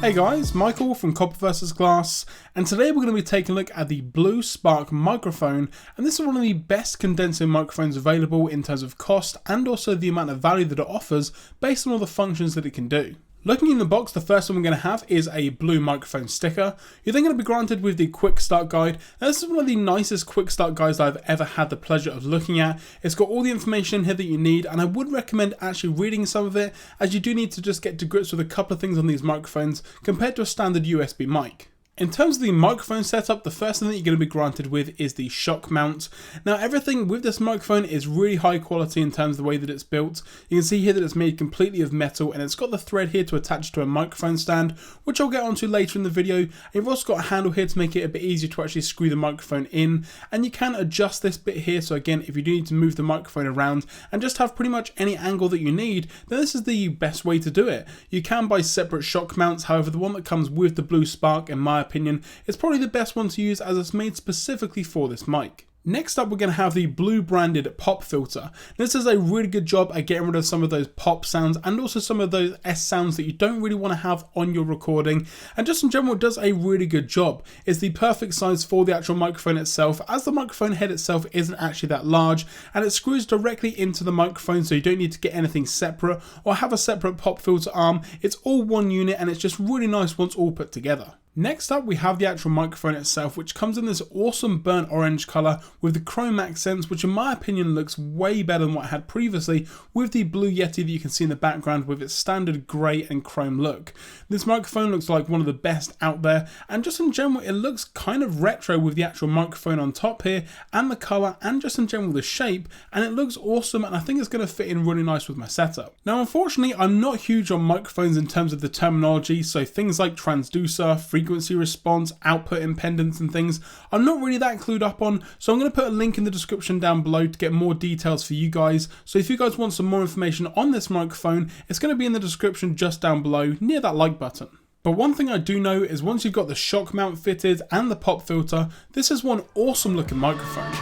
Hey guys, Michael from Copper vs Glass, and today we're going to be taking a look at the Blue Spark microphone, and this is one of the best condensing microphones available in terms of cost and also the amount of value that it offers based on all the functions that it can do. Looking in the box, the first one we're going to have is a blue microphone sticker. You're then going to be granted with the quick start guide. Now, this is one of the nicest quick start guides I've ever had the pleasure of looking at. It's got all the information here that you need, and I would recommend actually reading some of it, as you do need to just get to grips with a couple of things on these microphones compared to a standard USB mic. In terms of the microphone setup, the first thing that you're going to be granted with is the shock mount. Now, everything with this microphone is really high quality in terms of the way that it's built. You can see here that it's made completely of metal, and it's got the thread here to attach to a microphone stand, which I'll get onto later in the video. And you've also got a handle here to make it a bit easier to actually screw the microphone in, and you can adjust this bit here. So again, if you do need to move the microphone around and just have pretty much any angle that you need, then this is the best way to do it. You can buy separate shock mounts, however the one that comes with the Blue Spark, in my opinion, it's probably the best one to use as it's made specifically for this mic. Next up, we're going to have the blue branded pop filter. This does a really good job at getting rid of some of those pop sounds and also some of those S sounds that you don't really want to have on your recording, and just in general it does a really good job. It's the perfect size for the actual microphone itself, as the microphone head itself isn't actually that large, and it screws directly into the microphone, so you don't need to get anything separate or have a separate pop filter arm. It's all one unit, and it's just really nice once all put together. Next up, we have the actual microphone itself, which comes in this awesome burnt orange color with the chrome accents, which in my opinion looks way better than what I had previously with the Blue Yeti that you can see in the background with its standard grey and chrome look. This microphone looks like one of the best out there, and just in general it looks kind of retro with the actual microphone on top here and the color and just in general the shape, and it looks awesome, and I think it's going to fit in really nice with my setup. Now, unfortunately, I'm not huge on microphones in terms of the terminology, so things like transducer, frequency response, output impedance and things, I'm not really that clued up on, so I'm going to put a link in the description down below to get more details for you guys. So if you guys want some more information on this microphone, it's going to be in the description just down below near that like button. But one thing I do know is once you've got the shock mount fitted and the pop filter, this is one awesome looking microphone.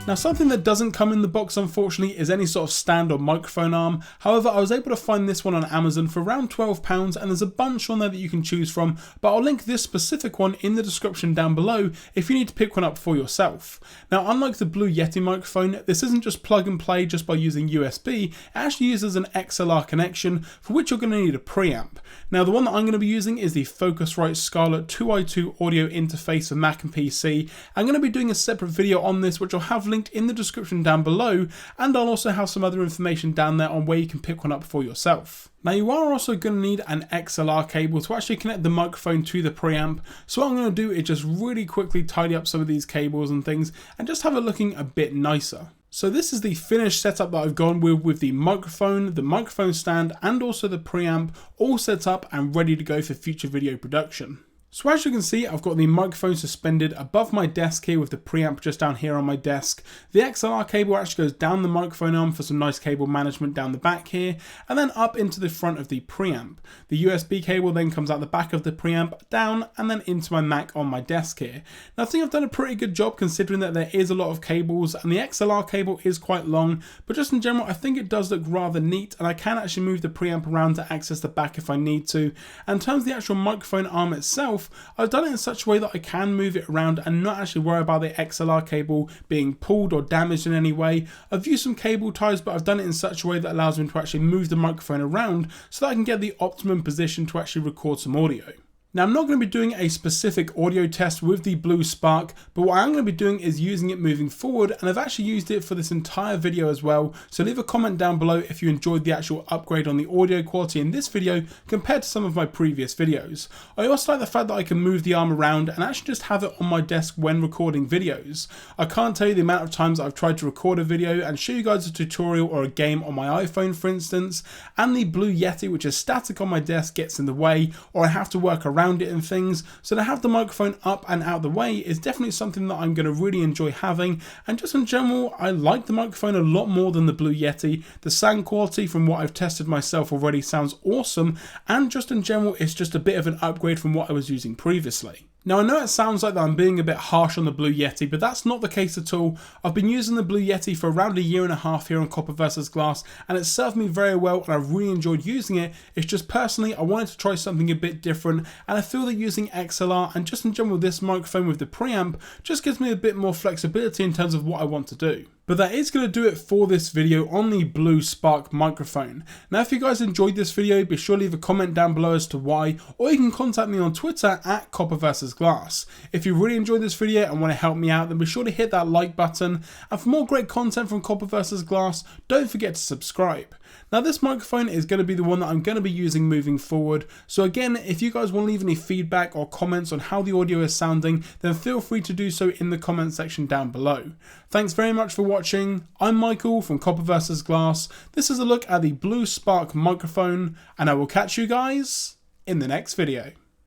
Now, something that doesn't come in the box, unfortunately, is any sort of stand or microphone arm. However, I was able to find this one on Amazon for around £12, and there's a bunch on there that you can choose from, but I'll link this specific one in the description down below if you need to pick one up for yourself. Now, unlike the Blue Yeti microphone, this isn't just plug and play just by using USB. It actually uses an XLR connection, for which you're going to need a preamp. Now, the one that I'm going to be using is the Focusrite Scarlett 2i2 audio interface for Mac and PC. I'm going to be doing a separate video on this, which I'll have linked in the description down below, and I'll also have some other information down there on where you can pick one up for yourself. Now, you are also going to need an XLR cable to actually connect the microphone to the preamp, so what I'm going to do is just really quickly tidy up some of these cables and things and just have it looking a bit nicer. So this is the finished setup that I've gone with the microphone stand and also the preamp all set up and ready to go for future video production. So as you can see, I've got the microphone suspended above my desk here with the preamp just down here on my desk. The XLR cable actually goes down the microphone arm for some nice cable management down the back here, and then up into the front of the preamp. The USB cable then comes out the back of the preamp, down, and then into my Mac on my desk here. Now, I think I've done a pretty good job considering that there is a lot of cables, and the XLR cable is quite long, but just in general, I think it does look rather neat, and I can actually move the preamp around to access the back if I need to. And in terms of the actual microphone arm itself, I've done it in such a way that I can move it around and not actually worry about the XLR cable being pulled or damaged in any way. I've used some cable ties, but I've done it in such a way that allows me to actually move the microphone around so that I can get the optimum position to actually record some audio. Now, I'm not going to be doing a specific audio test with the Blue Spark, but what I'm going to be doing is using it moving forward, and I've actually used it for this entire video as well. So leave a comment down below if you enjoyed the actual upgrade on the audio quality in this video compared to some of my previous videos. I also like the fact that I can move the arm around and actually just have it on my desk when recording videos. I can't tell you the amount of times I've tried to record a video and show you guys a tutorial or a game on my iPhone, for instance, and the Blue Yeti, which is static on my desk, gets in the way, or I have to work around around it and things. So to have the microphone up and out the way is definitely something that I'm going to really enjoy having. And just in general, I like the microphone a lot more than the Blue Yeti. The sound quality from what I've tested myself already sounds awesome, and just in general, it's just a bit of an upgrade from what I was using previously. Now I know it sounds like that I'm being a bit harsh on the Blue Yeti, but that's not the case at all. I've been using the Blue Yeti for around a year and a half here on Copper vs Glass, and it's served me very well and I've really enjoyed using it. It's just personally I wanted to try something a bit different, and I feel that using XLR and just in general this microphone with the preamp just gives me a bit more flexibility in terms of what I want to do. But that is going to do it for this video on the Blue Spark microphone. Now if you guys enjoyed this video, be sure to leave a comment down below as to why, or you can contact me on Twitter at Copper vs Glass. If you really enjoyed this video and want to help me out, then be sure to hit that like button, and for more great content from Copper vs Glass, don't forget to subscribe. Now this microphone is going to be the one that I'm going to be using moving forward, so again, if you guys want to leave any feedback or comments on how the audio is sounding, then feel free to do so in the comment section down below. Thanks very much for watching. I'm Michael from Copper vs Glass. This is a look at the Blue Spark microphone, and I will catch you guys in the next video.